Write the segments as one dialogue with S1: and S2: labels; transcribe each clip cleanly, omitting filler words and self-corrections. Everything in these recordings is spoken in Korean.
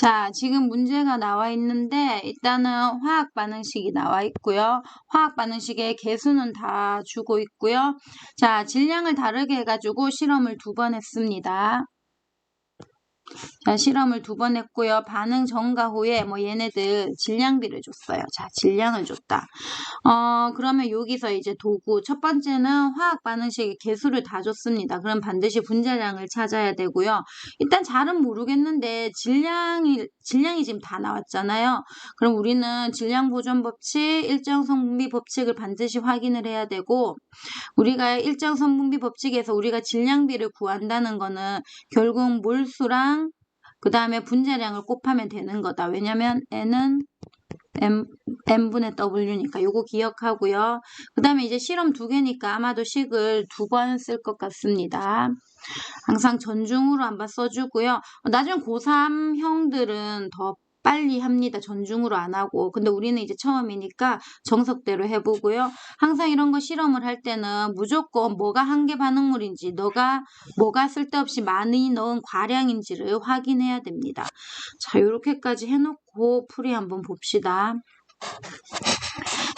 S1: 자, 지금 문제가 나와 있는데 일단은 화학 반응식이 나와 있고요. 화학 반응식의 개수는 다 주고 있고요. 자, 질량을 다르게 해가지고 실험을 2번 했습니다. 자, 실험을 2번 했고요. 반응 전과 후에 얘네들 질량비를 줬어요. 자, 질량을 줬다. 그러면 여기서 이제 도구 첫 번째는 화학 반응식의 개수를 다 줬습니다. 그럼 반드시 분자량을 찾아야 되고요. 일단 잘은 모르겠는데 질량이 지금 다 나왔잖아요. 그럼 우리는 질량 보존 법칙, 일정 성분비 법칙을 반드시 확인을 해야 되고, 우리가 일정 성분비 법칙에서 우리가 질량비를 구한다는 거는 결국 몰수랑 그 다음에 분자량을 곱하면 되는 거다. 왜냐면 N은 N분의 W니까 요거 기억하고요. 그 다음에 이제 실험 2개니까 아마도 식을 2번 쓸 것 같습니다. 항상 전중으로 한번 써주고요. 나중에 고3 형들은 더 빨리 합니다. 전중으로 안 하고. 근데 우리는 이제 처음이니까 정석대로 해보고요. 항상 이런 거 실험을 할 때는 무조건 뭐가 한계 반응물인지, 너가 뭐가 쓸데없이 많이 넣은 과량인지를 확인해야 됩니다. 자, 이렇게까지 해놓고 풀이 한번 봅시다.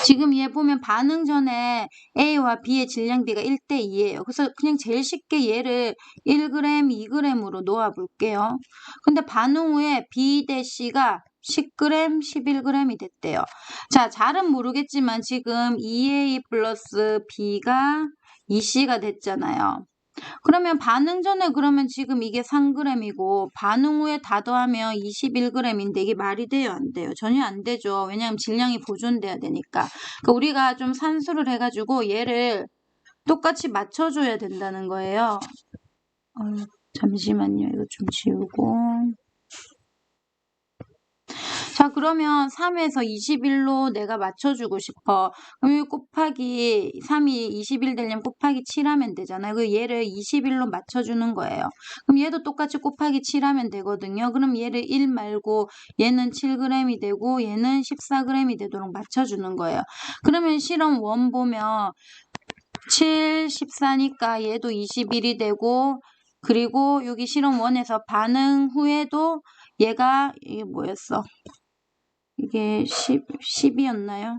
S1: 지금 얘 보면 반응 전에 A와 B의 질량비가 1:2예요. 그래서 그냥 제일 쉽게 얘를 1g, 2g으로 놓아 볼게요. 근데 반응 후에 B 대 C가 10g, 11g이 됐대요. 자, 잘은 모르겠지만 지금 2A 플러스 B가 2C가 됐잖아요. 그러면 반응 전에 그러면 지금 이게 3g이고 반응 후에 다 더하면 21g인데 이게 말이 돼요? 안 돼요? 전혀 안 되죠. 왜냐하면 질량이 보존돼야 되니까. 그러니까 우리가 좀 산수를 해가지고 얘를 똑같이 맞춰줘야 된다는 거예요. 잠시만요. 이거 좀 지우고. 자, 그러면 3에서 21로 내가 맞춰주고 싶어. 그럼 여기 곱하기 3이 21 되려면 곱하기 7하면 되잖아요. 그 얘를 21로 맞춰주는 거예요. 그럼 얘도 똑같이 곱하기 7하면 되거든요. 그럼 얘를 1 말고 얘는 7g이 되고 얘는 14g이 되도록 맞춰주는 거예요. 그러면 실험 1 보면 7, 14니까 얘도 21이 되고, 그리고 여기 실험 1에서 반응 후에도 얘가 이게 뭐였어? 이게 10이었나요?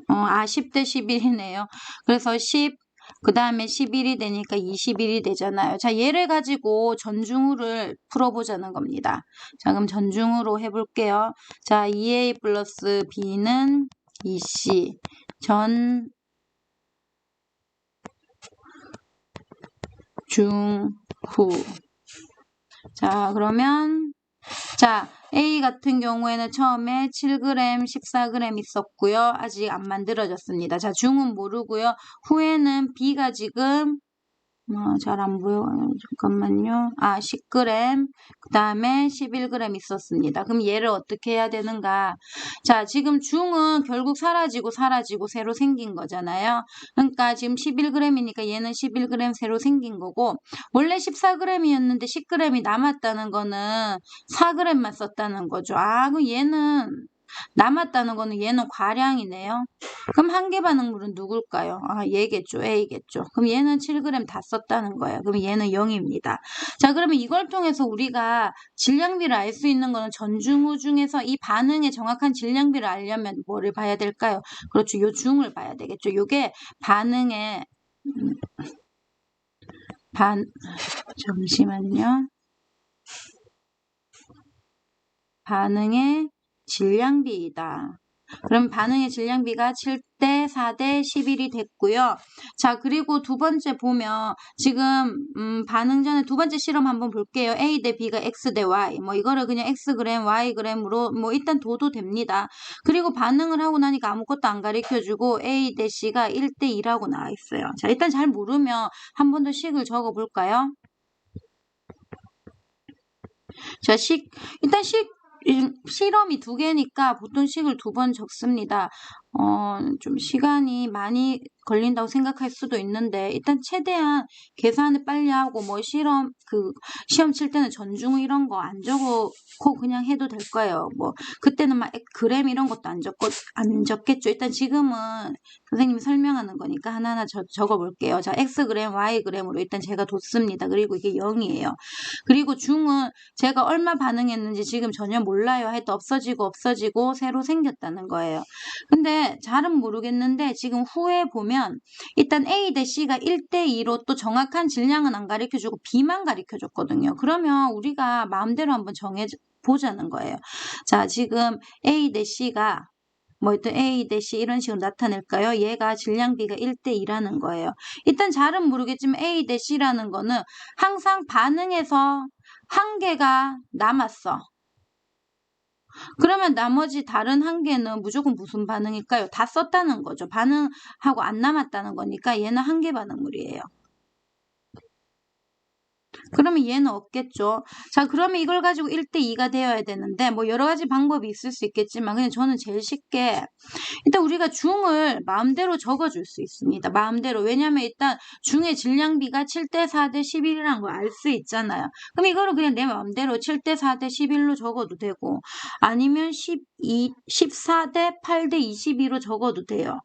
S1: 10대 11이네요. 그래서 10, 그 다음에 11이 되니까 21이 되잖아요. 자, 얘를 가지고 전중우를 풀어보자는 겁니다. 자, 그럼 전중우로 해볼게요. 자, 2A 플러스 B는 2C. 후. 자, 그러면 자, A 같은 경우에는 처음에 7g, 14g 있었고요. 아직 안 만들어졌습니다. 자, 중은 모르고요. 후에는 B가 지금 잘 안 보여. 잠깐만요. 10g, 그 다음에 11g 있었습니다. 그럼 얘를 어떻게 해야 되는가? 자, 지금 중은 결국 사라지고 새로 생긴 거잖아요. 그러니까 지금 11g이니까 얘는 11g 새로 생긴 거고, 원래 14g이었는데 10g이 남았다는 거는 4g만 썼다는 거죠. 그럼 얘는 남았다는 거는 얘는 과량이네요. 그럼 한계 반응물은 누굴까요? 얘겠죠. A겠죠. 그럼 얘는 7g 다 썼다는 거예요. 그럼 얘는 0입니다. 자, 그러면 이걸 통해서 우리가 질량비를 알 수 있는 거는 전중후 중에서 이 반응의 정확한 질량비를 알려면 뭐를 봐야 될까요? 그렇죠. 요 중을 봐야 되겠죠. 요게 반응의 잠시만요. 반응의 질량비이다. 그럼 반응의 질량비가 7대 4대 11이 됐고요. 자, 그리고 두 번째 보면 지금 반응 전에 두 번째 실험 한번 볼게요. A 대 B가 X 대 Y. 이거를 그냥 Xg, Yg으로 일단 둬도 됩니다. 그리고 반응을 하고 나니까 아무것도 안 가르쳐주고 A 대 C가 1대 2라고 나와 있어요. 자, 일단 잘 모르면 한 번 더 식을 적어 볼까요? 자, 일단 실험이 2개니까 보통 식을 2번 적습니다. 좀 시간이 많이 걸린다고 생각할 수도 있는데 일단 최대한 계산을 빨리 하고 뭐 시험 칠 때는 전중후 이런 거 안 적고 그냥 해도 될 거예요. 뭐 그때는 막 그램 이런 것도 안 적겠죠. 일단 지금은 선생님이 설명하는 거니까 하나하나 적어 볼게요. 자, X그램, Y그램으로 일단 제가 뒀습니다. 그리고 이게 0이에요. 그리고 중은 제가 얼마 반응했는지 지금 전혀 몰라요. 하여튼 없어지고 새로 생겼다는 거예요. 근데 잘은 모르겠는데 지금 후에 보면 일단 A 대 C가 1대2로 또 정확한 질량은 안 가르쳐주고 B만 가르쳐줬거든요. 그러면 우리가 마음대로 한번 정해보자는 거예요. 자, 지금 A 대 C가 뭐 일단 A 대 C 이런 식으로 나타낼까요? 얘가 질량 B가 1대2라는 거예요. 일단 잘은 모르겠지만 A 대 C라는 거는 항상 반응에서 한 개가 남았어. 그러면 나머지 다른 한 개는 무조건 무슨 반응일까요? 다 썼다는 거죠. 반응하고 안 남았다는 거니까 얘는 한 개 반응물이에요. 그러면 얘는 없겠죠. 자, 그러면 이걸 가지고 1대2가 되어야 되는데 뭐 여러 가지 방법이 있을 수 있겠지만 그냥 저는 제일 쉽게 일단 우리가 중을 마음대로 적어줄 수 있습니다. 마음대로. 왜냐면 일단 중의 질량비가 7대4 대 11이라는 걸 알 수 있잖아요. 그럼 이거를 그냥 내 마음대로 7대4 대 11로 적어도 되고 아니면 14 대 8 대 22로 적어도 돼요.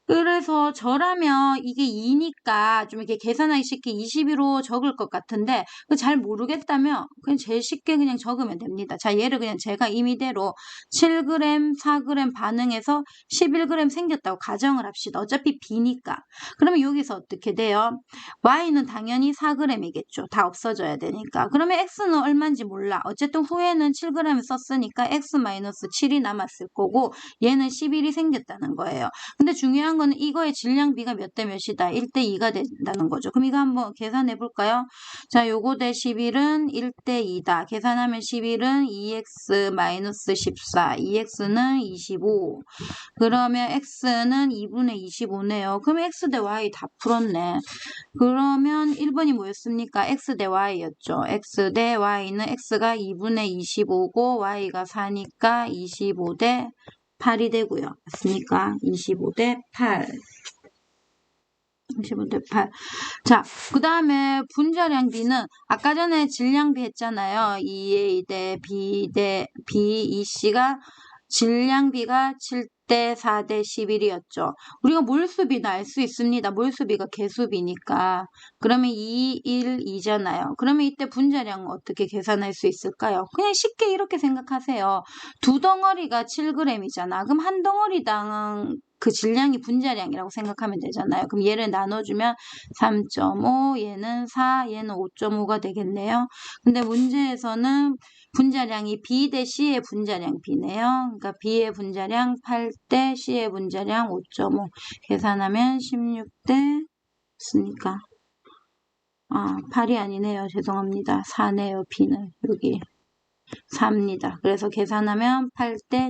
S1: 그래서 저라면 이게 2니까 좀 이렇게 계산하기 쉽게 22로 적을 것 같은데 잘 모르겠다면 그냥 제일 쉽게 그냥 적으면 됩니다. 자, 얘를 그냥 제가 임의대로 7g, 4g 반응해서 11g 생겼다고 가정을 합시다. 어차피 B니까. 그러면 여기서 어떻게 돼요? Y는 당연히 4g이겠죠. 다 없어져야 되니까. 그러면 X는 얼마인지 몰라. 어쨌든 후에는 7g 썼으니까 X-7이 남았을 거고 얘는 11이 생겼다는 거예요. 근데 중요한 거는 이거의 질량비가 몇 대 몇이다. 1대2가 된다는 거죠. 그럼 이거 한번 계산해 볼까요? 자, 요거 대 11은 1대2다. 계산하면 11은 2x-14. 2x는 25. 그러면 x는 2분의 25네요. 그럼 x 대 y 다 풀었네. 그러면 1번이 뭐였습니까? x 대 y였죠. x 대 y는 x가 2분의 25고 y가 4니까 25 대 8이 되고요. 맞습니까? 25 대 8. 25 대 8. 자, 그 다음에 분자량비는 아까 전에 질량비 했잖아요. EA 대 B 대 BEC가 질량비가 7대 4 대 11이었죠. 우리가 몰수비는 알 수 있습니다. 몰수비가 개수비니까. 그러면 2, 1, 2잖아요. 그러면 이때 분자량은 어떻게 계산할 수 있을까요? 그냥 쉽게 이렇게 생각하세요. 두 덩어리가 7g이잖아. 그럼 한 덩어리당 그 질량이 분자량이라고 생각하면 되잖아요. 그럼 얘를 나눠주면 3.5, 얘는 4, 얘는 5.5가 되겠네요. 근데 문제에서는 분자량이 B 대 C의 분자량 B네요. 그러니까 B의 분자량 8 대 C의 분자량 5.5. 계산하면 16 대 쓰니까 8이 아니네요. 죄송합니다. 4네요. B는 여기 4입니다. 그래서 계산하면 8 대